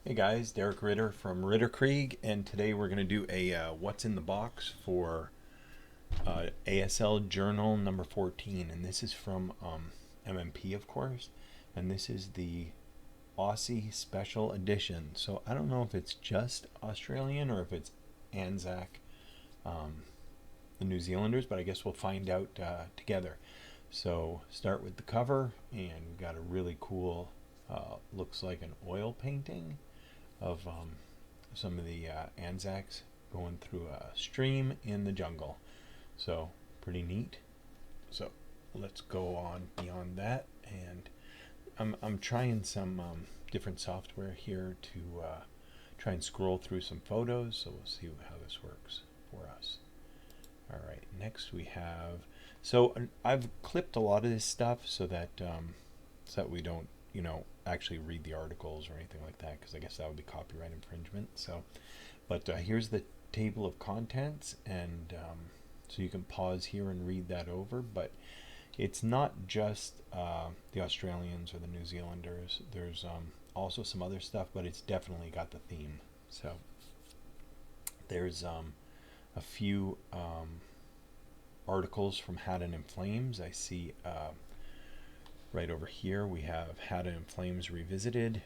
Hey guys, Derek Ritter from Ritter Krieg, and today we're going to do a what's in the box for ASL Journal number 14, and this is from MMP, of course, and this is the Aussie Special Edition. So I don't know if it's just Australian or if it's Anzac, um, the New Zealanders, but I guess we'll find out together. So start with the cover, and we've got a really cool, looks like an oil painting of some of the Anzacs going through a stream in the jungle. So pretty neat. So let's go on beyond that, and I'm trying some different software here to try and scroll through some photos. So we'll see how this works for us. All right, next we have. So I've clipped a lot of this stuff so that we don't actually read the articles or anything like that, because I guess that would be copyright infringement. So, but here's the table of contents, and so you can pause here and read that over. But it's not just the Australians or the New Zealanders. There's also some other stuff, but it's definitely got the theme. So there's a few articles from Haddon and Flames. I see right over here we have Haddon and Flames Revisited,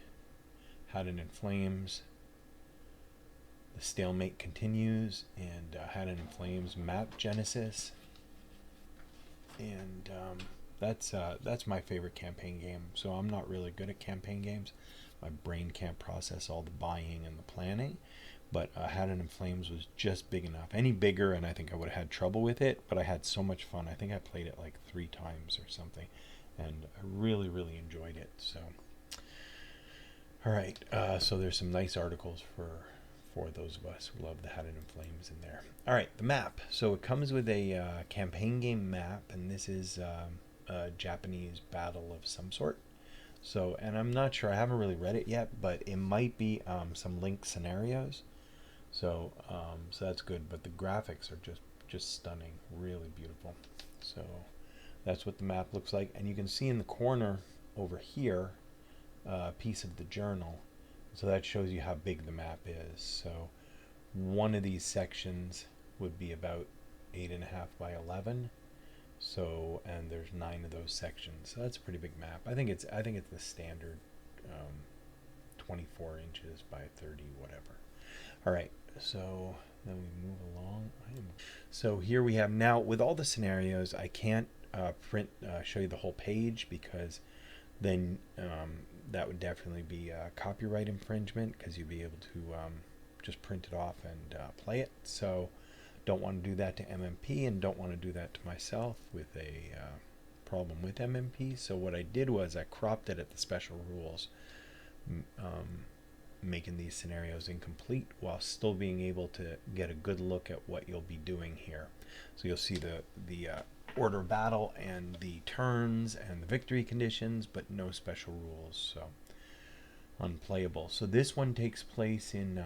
Haddon and Flames, The Stalemate Continues, and Haddon and Flames Map Genesis. And that's my favorite campaign game. So I'm not really good at campaign games. My brain can't process all the buying and the planning. But Haddon and Flames was just big enough. Any bigger, and I think I would have had trouble with it. But I had so much fun. I think I played it like 3 times or something, and I really, really enjoyed it. So, all right. So there's some nice articles for those of us who love the Haddon and Flames in there. All right, the map. So it comes with a campaign game map, and this is a Japanese battle of some sort. So, and I'm not sure. I haven't really read it yet, but it might be some linked scenarios. So that's good. But the graphics are just stunning, really beautiful. So that's what the map looks like, and you can see in the corner over here a piece of the journal. So that shows you how big the map is. So one of these sections would be about 8.5 by 11. So, and there's 9 of those sections. So that's a pretty big map. I think it's the standard 24 inches by 30 whatever. All right. So then we move along. So here we have now with all the scenarios. I can't show you the whole page, because then that would definitely be copyright infringement, because you'd be able to just print it off and play it. So don't want to do that to MMP, and don't want to do that to myself with a problem with MMP. So what I did was I cropped it at the special rules, making these scenarios incomplete while still being able to get a good look at what you'll be doing here. So you'll see the order of battle and the turns and the victory conditions, but no special rules. So unplayable. So this one takes place in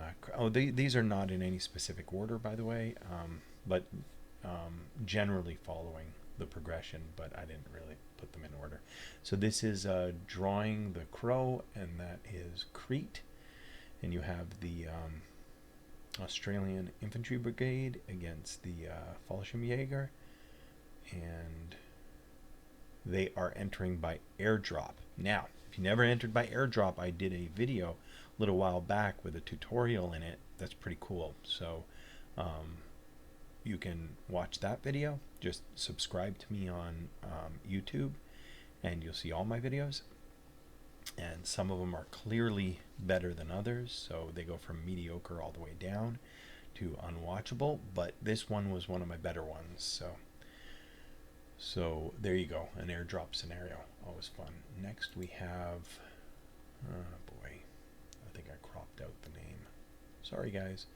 these are not in any specific order, by the way, but generally following the progression, but I didn't really put them in order. So this is drawing the crow, and that is Crete, and you have the Australian Infantry Brigade against the Fallschirmjäger, and they are entering by airdrop. Now, if you never entered by airdrop, I did a video a little while back with a tutorial in it. That's pretty cool. So you can watch that video. Just subscribe to me on YouTube, and you'll see all my videos. And some of them are clearly better than others, so they go from mediocre all the way down to unwatchable. But this one was one of my better ones. So there you go, an airdrop scenario, always fun. Next we have, oh boy, I think I cropped out the name. Sorry guys.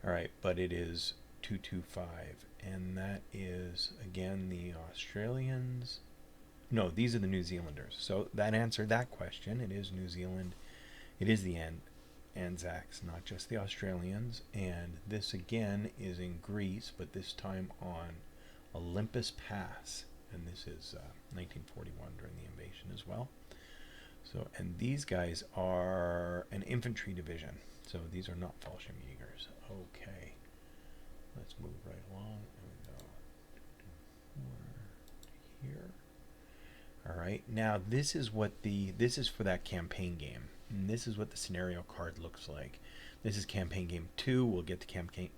All right, but it is 225, and that is again the Australians. No, these are the New Zealanders. So that answered that question. It is New Zealand. It is the Anzacs, not just the Australians. And this again is in Greece, but this time on Olympus Pass, and this is 1941 during the invasion as well. So, and these guys are an infantry division. So these are not Fallschirmjägers. Okay. Let's move right along. There we go. Here. All right. Now this is for that campaign game. And this is what the scenario card looks like. This is campaign game 2. We'll get to campaign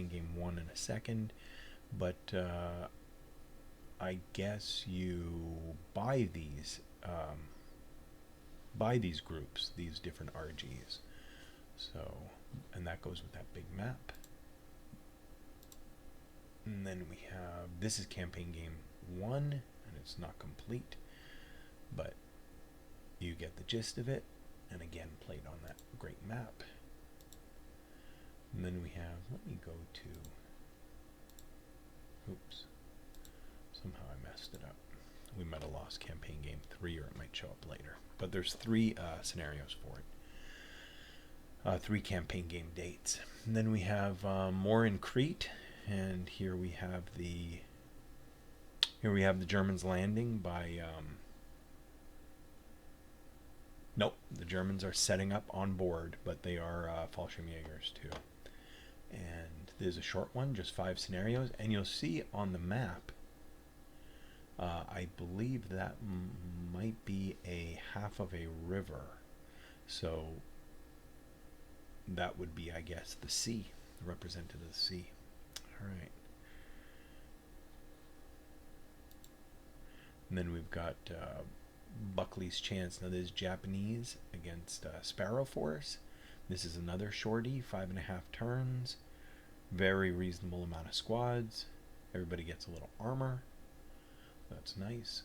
game 1 in a second. But I guess you buy these groups, these different RGs. So, and that goes with that big map. And then we have, this is campaign game 1, and it's not complete, but you get the gist of it, and again played on that great map. And then we have, let me go to, oops, somehow I messed it up. We might have lost campaign game 3, or it might show up later. But there's 3 scenarios for it. 3 campaign game dates. And then we have more in Crete, and here we have the Germans landing by nope, the Germans are setting up on board, but they are Fallschirmjägers too. And there's a short one, just 5 scenarios, and you'll see on the map, I believe that might be a half of a river, so that would be, I guess, the sea, represented as the sea. All right. And then we've got Buckley's Chance. Now there's Japanese against Sparrow Force. This is another shorty, 5.5 turns. Very reasonable amount of squads. Everybody gets a little armor. That's nice.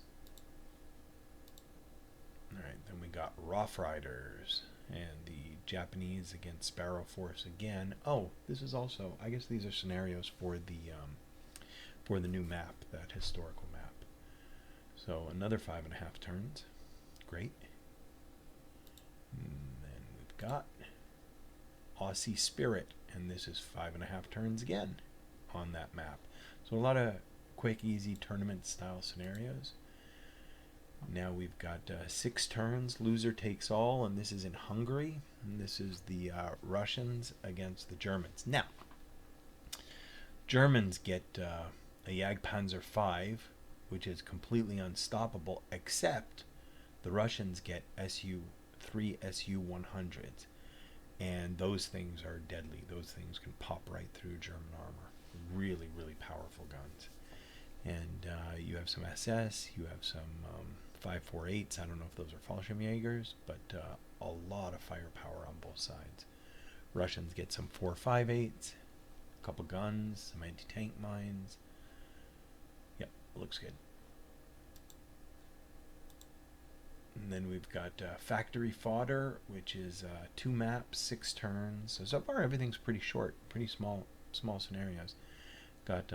Alright, then we got Rough Riders and the Japanese against Sparrow Force again. Oh, this is also, I guess these are scenarios for the new map, that historical map. So another 5.5 turns. Great. And then we've got Aussie Spirit, and this is 5.5 turns again on that map. So a lot of quick, easy tournament style scenarios. Now we've got 6 turns, loser takes all, and this is in Hungary, and this is the Russians against the Germans. Now, Germans get a Jagdpanzer V, which is completely unstoppable, except the Russians get Su-3 Su-100s, and those things are deadly. Those things can pop right through German armor. Really, really powerful guns. And you have some SS, you have some 5.48s. I don't know if those are Fallschirmjägers, but a lot of firepower on both sides. Russians get some 4.58s, a couple guns, some anti-tank mines. Yep, looks good. And then we've got Factory Fodder, which is 2 maps, 6 turns. So far everything's pretty short, pretty small scenarios. Got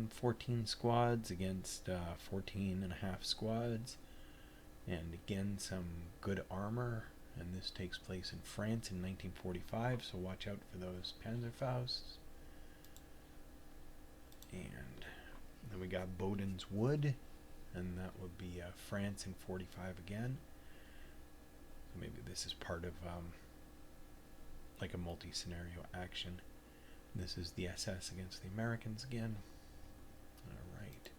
14 squads against 14.5 squads. And again, some good armor. And this takes place in France in 1945, so watch out for those Panzerfausts. And then we got Boden's Wood, and that would be France in 45 again. So maybe this is part of like a multi-scenario action. This is the SS against the Americans again. Alright.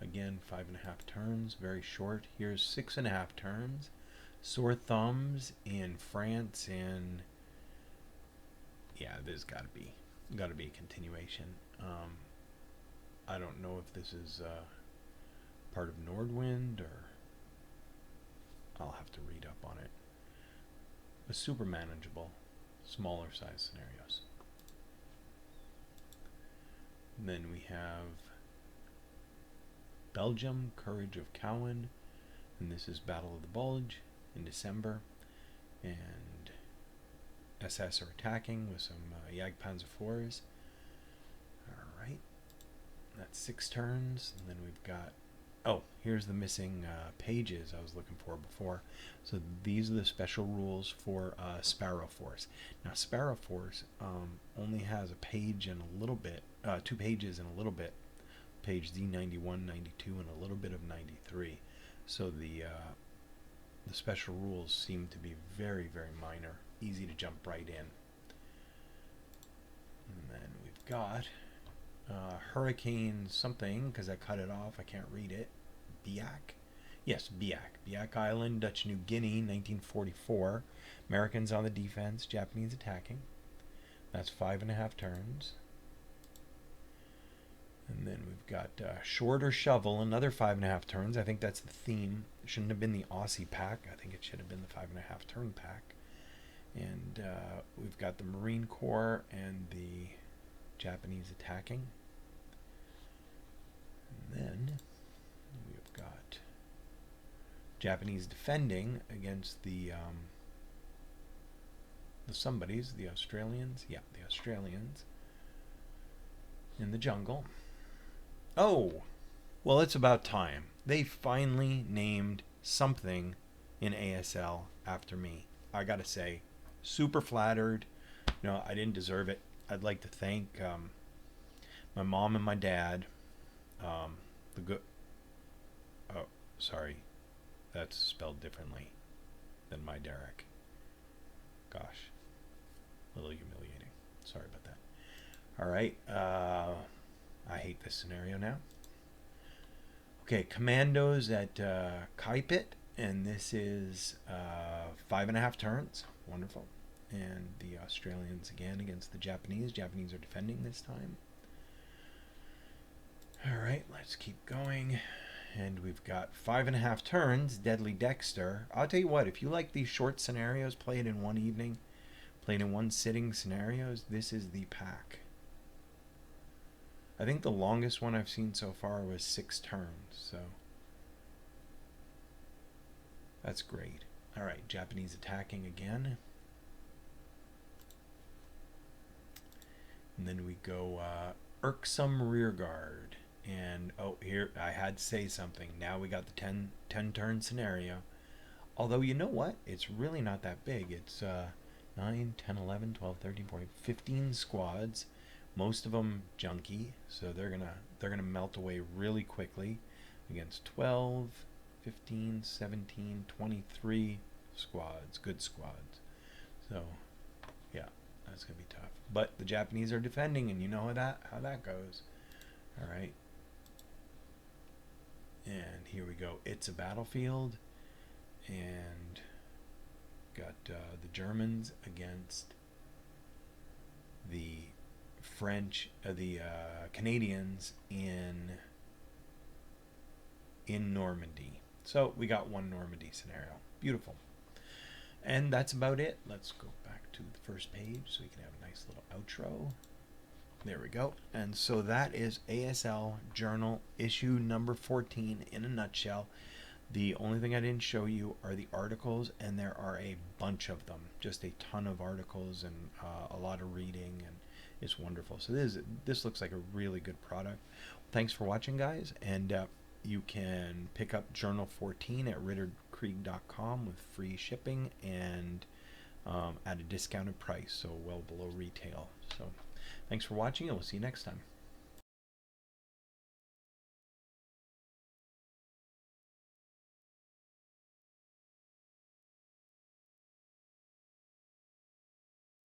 Again, 5.5 turns, very short. Here's 6.5 turns. Sore Thumbs in France, and yeah, there's gotta be a continuation. I don't know if this is part of Nordwind, or I'll have to read up on it. But super manageable, smaller size scenarios. And then we have Belgium, Courage of Cowan, and this is Battle of the Bulge in December, and SS are attacking with some Jagdpanzer IVs. Alright, that's 6 turns, and then we've got, oh, here's the missing pages I was looking for before. So these are the special rules for Sparrow Force. Now Sparrow Force only has a page and a little bit, 2 pages and a little bit, page Z91, 92, and a little bit of 93. So the the special rules seem to be very, very minor, easy to jump right in. And then we've got Hurricane something, because I cut it off, I can't read it. Biak? Yes, Biak. Biak Island, Dutch New Guinea, 1944. Americans on the defense, Japanese attacking. That's 5.5 turns. And then we've got Shorter Shovel, another 5.5 turns. I think that's the theme. It shouldn't have been the Aussie pack. I think it should have been the 5.5 turn pack. And we've got the Marine Corps and the Japanese attacking. And then we've got Japanese defending against the somebodies, the Australians. Yeah, the Australians in the jungle. Oh, well, it's about time. They finally named something in ASL after me. I gotta say, super flattered. No, I didn't deserve it. I'd like to thank my mom and my dad. The good. Oh, sorry, that's spelled differently than my Derek. Gosh, a little humiliating. Sorry about that. All right. I hate this scenario now. Okay, Commandos at Kaipit, and this is 5.5 turns. Wonderful. And the Australians again against the Japanese. Japanese are defending this time. All right, let's keep going. And we've got 5.5 turns. Deadly Dexter. I'll tell you what, if you like these short scenarios played in one evening, played in one sitting scenarios, this is the pack. I think the longest one I've seen so far was 6 turns, so that's great. All right, Japanese attacking again. And then we go Irksome Rearguard. And, oh, here, I had to say something. Now we got the 10 turn scenario. Although, you know what? It's really not that big. It's 9, 10, 11, 12, 13, 14, 15 squads. Most of them junky, so they're gonna melt away really quickly against 12, 15, 17, 23 squads, good squads. So, yeah, that's gonna be tough. But the Japanese are defending, and you know how that goes. All right, and here we go. It's a battlefield, and got the Germans against the French, the Canadians in Normandy. So we got one Normandy scenario. Beautiful. And that's about it. Let's go back to the first page so we can have a nice little outro. There we go. And so that is ASL Journal issue number 14 in a nutshell. The only thing I didn't show you are the articles, and there are a bunch of them. Just a ton of articles and a lot of reading, and it's wonderful. So this looks like a really good product. Thanks for watching, guys, and you can pick up Journal 14 at ritterkrieg.com with free shipping and at a discounted price, so well below retail. So thanks for watching, and we'll see you next time.